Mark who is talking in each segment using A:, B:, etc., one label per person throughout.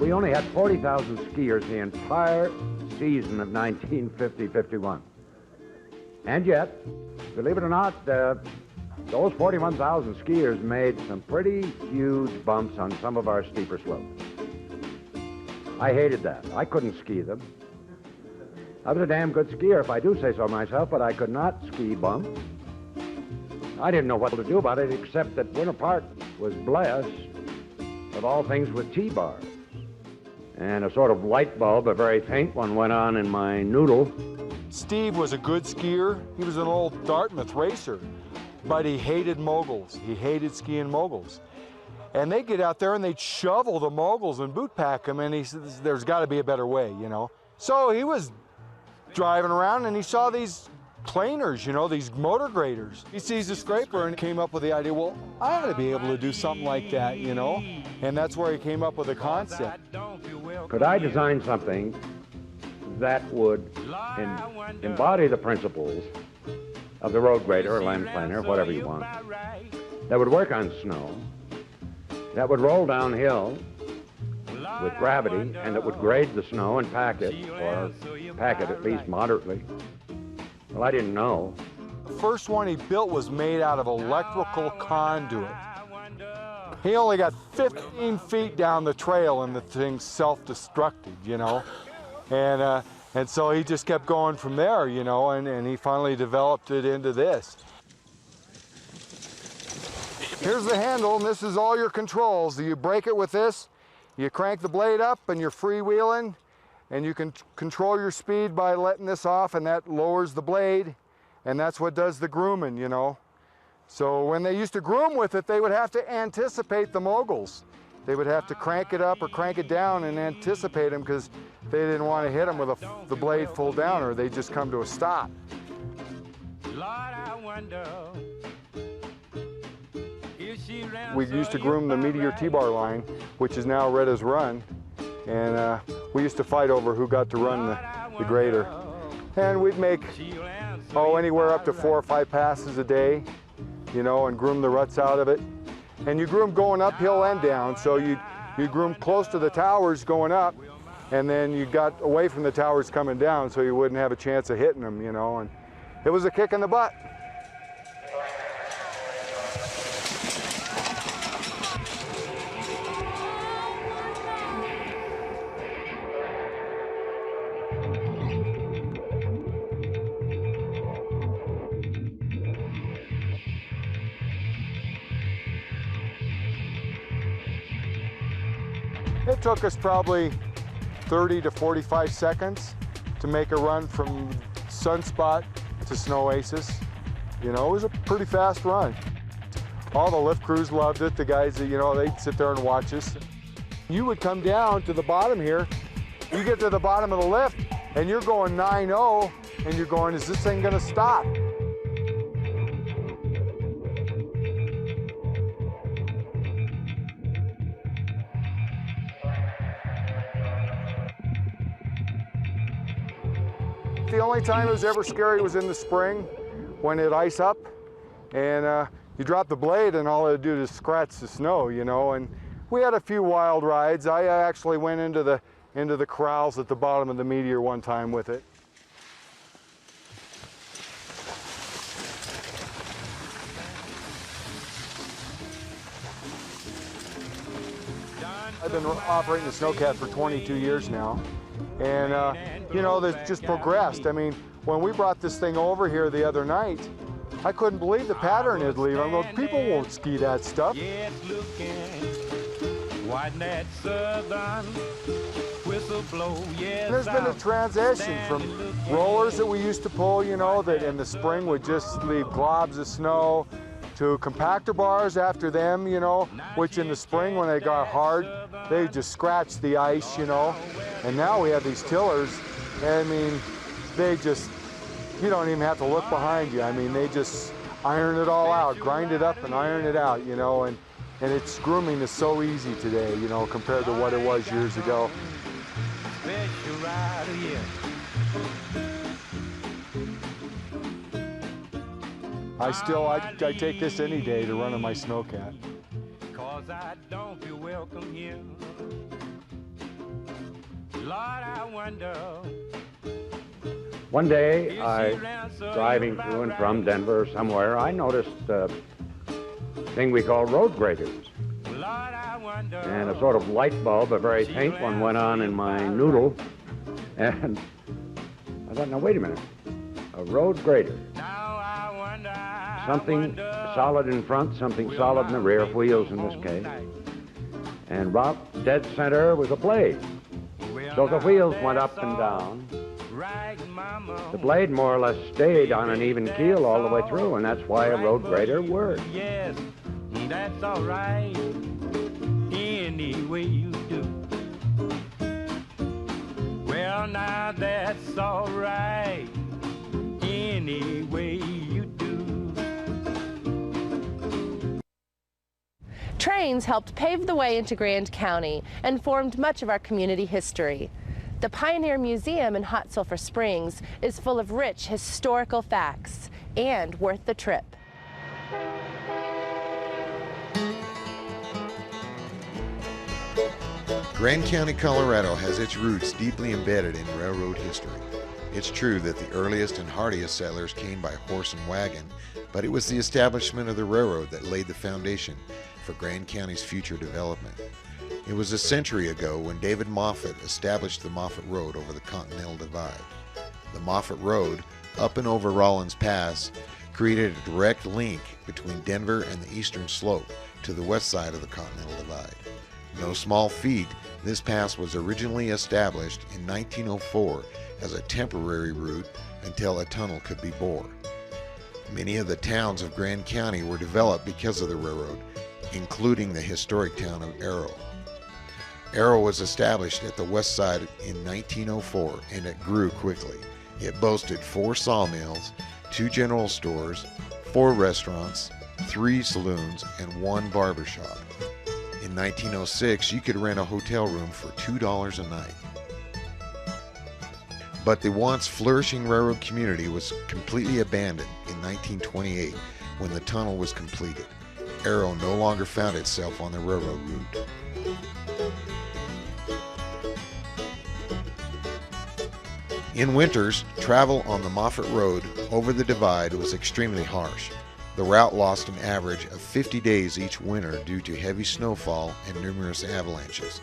A: We only had 40,000 skiers the entire season of 1950-51. And yet, believe it or not, those 41,000 skiers made some pretty huge bumps on some of our steeper slopes. I hated that. I couldn't ski them. I was a damn good skier, if I do say so myself, but I could not ski bumps. I didn't know what to do about it, except that Winter Park was blessed, of all things, with T-bars. And a sort of light bulb, a very faint one, went on in my noodle.
B: Steve was a good skier. He was an old Dartmouth racer, but he hated moguls. He hated skiing moguls. And they'd get out there and they'd shovel the moguls and boot pack them, and he says, there's got to be a better way, you know. So he was driving around and he saw these planers, you know, these motor graders. He sees a scraper and came up with the idea, well, I ought to be able to do something like that, you know. And that's where he came up with the concept.
A: Could I design something that would embody the principles of the road grader or land planer, whatever you want, that would work on snow, that would roll downhill with gravity, and that would grade the snow and pack it, or pack it at least moderately? Well, I didn't know.
B: The first one he built was made out of electrical conduit. He only got 15 feet down the trail and the thing's self-destructed, you know. And so he just kept going from there, you know, and he finally developed it into this. Here's the handle, and this is all your controls. You break it with this, you crank the blade up, and you're freewheeling, and you can control your speed by letting this off, and that lowers the blade, and that's what does the grooming, you know. So when they used to groom with it, they would have to anticipate the moguls. They would have to crank it up or crank it down and anticipate them, because they didn't want to hit them with the blade full down, or they'd just come to a stop. We used to groom the Meteor T-bar line, which is now Retta's Run, and we used to fight over who got to run the grader. And we'd make, anywhere up to 4 or 5 passes a day, you know, and groom the ruts out of it. And you groom going uphill and down, so you groom close to the towers going up, and then you got away from the towers coming down, so you wouldn't have a chance of hitting them, you know. And it was a kick in the butt. It took us probably 30 to 45 seconds to make a run from Sunspot to Snow Oasis. You know, it was a pretty fast run. All the lift crews loved it. The guys, you know, they'd sit there and watch us. You would come down to the bottom here. You get to the bottom of the lift, and you're going 9-0, and you're going, is this thing gonna stop? The only time it was ever scary was in the spring when it ice up, and you drop the blade and all it would do is scratch the snow, you know. And we had a few wild rides. I actually went into the corrals at the bottom of the Meteor one time with it. I've been operating the Snowcat for 22 years now. And, you know, they've just progressed. I mean, when we brought this thing over here the other night, I couldn't believe the pattern it'd leave. I'm going, people won't ski that stuff. There's been a transition from rollers that we used to pull, you know, that in the spring would just leave globs of snow, to compactor bars after them, you know, which in the spring when they got hard, they just scratched the ice, you know. And now we have these tillers, and I mean, they just, you don't even have to look behind you. I mean, they just iron it all out, grind it up and iron it out, you know, and it's grooming is so easy today, you know, compared to what it was years ago. I take this any day to run on my Snowcat. 'Cause I don't feel welcome here.
A: One day, driving to and from Denver or somewhere, I noticed a thing we call road graders. And a sort of light bulb, a very faint one, went on in my noodle. And I thought, now wait a minute, a road grader. Something solid in front, something solid in the rear, wheels in this case. And right dead center was a blade. So the wheels went up and down. The blade more or less stayed on an even keel all the way through, and that's why a road grader works.
C: Yes, that's all right, any way you do. Well, now that's all right, any way you do.
D: Trains helped pave the way into Grand County and formed much of our community history. The Pioneer Museum in Hot Sulphur Springs is full of rich historical facts and worth the trip.
E: Grand County, Colorado has its roots deeply embedded in railroad history. It's true that the earliest and hardiest settlers came by horse and wagon, but it was the establishment of the railroad that laid the foundation for Grand County's future development. It was a century ago when David Moffett established the Moffett Road over the Continental Divide. The Moffett Road, up and over Rollins Pass, created a direct link between Denver and the eastern slope to the west side of the Continental Divide. No small feat, this pass was originally established in 1904 as a temporary route until a tunnel could be bored. Many of the towns of Grand County were developed because of the railroad, including the historic town of Arrow. Arrow was established at the west side in 1904, and it grew quickly. It boasted 4 sawmills, 2 general stores, 4 restaurants, 3 saloons, and 1 barber shop. In 1906, you could rent a hotel room for $2 a night. But the once flourishing railroad community was completely abandoned in 1928 when the tunnel was completed. Arrow no longer found itself on the railroad route. In winters, travel on the Moffett Road over the divide was extremely harsh. The route lost an average of 50 days each winter due to heavy snowfall and numerous avalanches.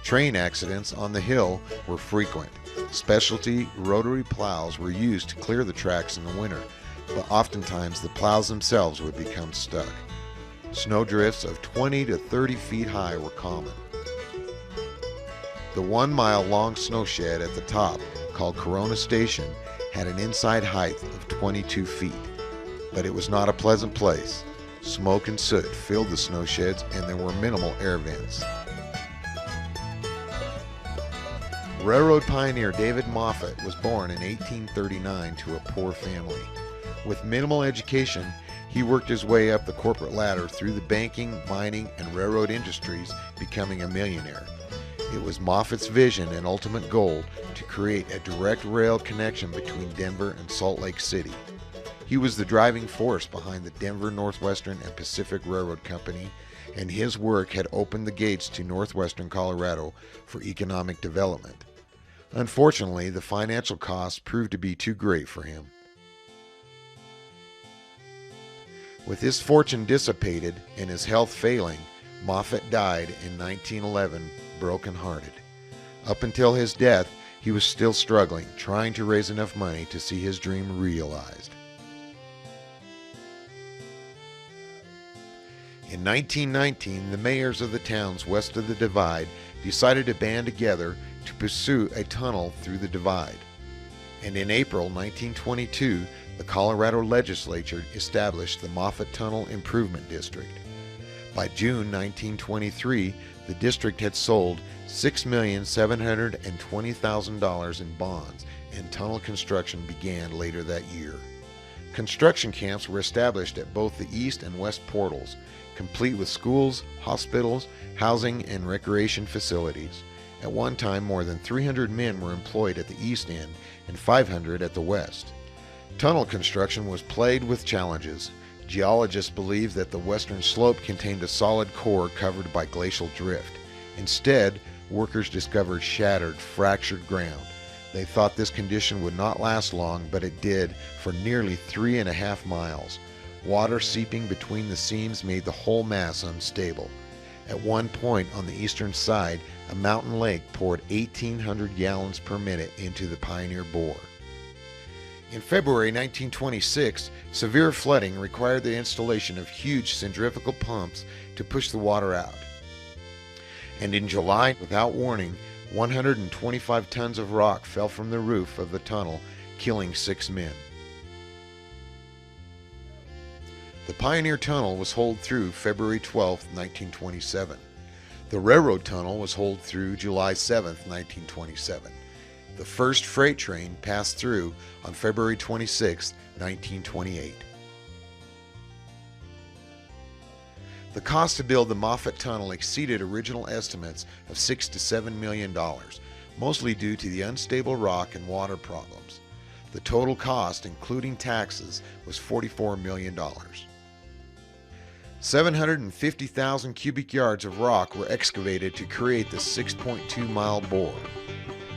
E: Train accidents on the hill were frequent. Specialty rotary plows were used to clear the tracks in the winter, but oftentimes the plows themselves would become stuck. Snowdrifts of 20 to 30 feet high were common. The 1-mile-long snow shed at the top, called Corona Station, had an inside height of 22 feet. But it was not a pleasant place. Smoke and soot filled the snow sheds, and there were minimal air vents. Railroad pioneer David Moffett was born in 1839 to a poor family. With minimal education, he worked his way up the corporate ladder through the banking, mining, and railroad industries, becoming a millionaire. It was Moffett's vision and ultimate goal to create a direct rail connection between Denver and Salt Lake City. He was the driving force behind the Denver, Northwestern, and Pacific Railroad Company, and his work had opened the gates to northwestern Colorado for economic development. Unfortunately, the financial costs proved to be too great for him. With his fortune dissipated and his health failing, Moffett died in 1911, broken-hearted. Up until his death, he was still struggling, trying to raise enough money to see his dream realized. In 1919, the mayors of the towns west of the divide decided to band together to pursue a tunnel through the divide. And in April 1922, the Colorado legislature established the Moffett Tunnel Improvement District. By June 1923, the district had sold $6,720,000 in bonds, and tunnel construction began later that year. Construction camps were established at both the east and west portals, complete with schools, hospitals, housing, and recreation facilities. At one time, more than 300 men were employed at the east end and 500 at the west. Tunnel construction was plagued with challenges. Geologists believed that the western slope contained a solid core covered by glacial drift. Instead, workers discovered shattered, fractured ground. They thought this condition would not last long, but it did for nearly 3.5 miles. Water seeping between the seams made the whole mass unstable. At one point on the eastern side, a mountain lake poured 1,800 gallons per minute into the Pioneer bore. In February 1926, severe flooding required the installation of huge centrifugal pumps to push the water out. And in July, without warning, 125 tons of rock fell from the roof of the tunnel, killing 6 men. The Pioneer Tunnel was holed through February 12, 1927. The railroad tunnel was holed through July 7, 1927. The first freight train passed through on February 26, 1928. The cost to build the Moffett Tunnel exceeded original estimates of $6 to $7 million, mostly due to the unstable rock and water problems. The total cost, including taxes, was $44 million. 750,000 cubic yards of rock were excavated to create the 6.2-mile bore.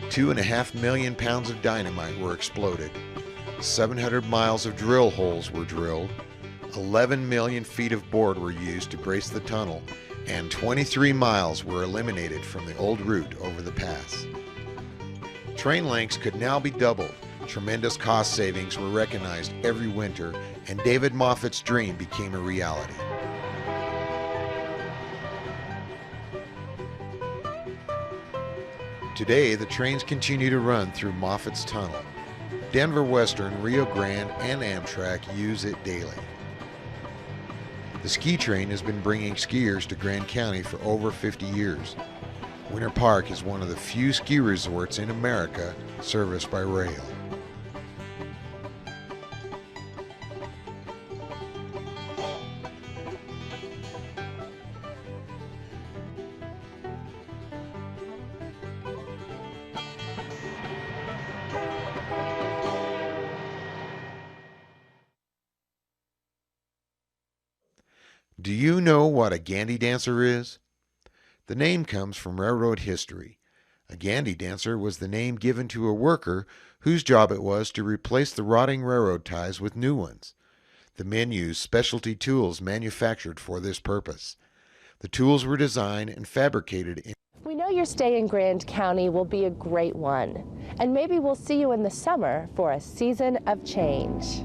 E: 2.5 million pounds of dynamite were exploded. 700 miles of drill holes were drilled. 11 million feet of board were used to brace the tunnel, and 23 miles were eliminated from the old route over the pass. Train lengths could now be doubled. Tremendous cost savings were recognized every winter, and David Moffett's dream became a reality. Today, the trains continue to run through Moffett's Tunnel. Denver Western, Rio Grande, and Amtrak use it daily. The ski train has been bringing skiers to Grand County for over 50 years. Winter Park is one of the few ski resorts in America serviced by rail. Do you know what a Gandy dancer is? The name comes from railroad history. A Gandy dancer was the name given to a worker whose job it was to replace the rotting railroad ties with new ones. The men used specialty tools manufactured for this purpose. The tools were designed and fabricated in.
D: We know your stay in Grand County will be a great one, and maybe we'll see you in the summer for a season of change.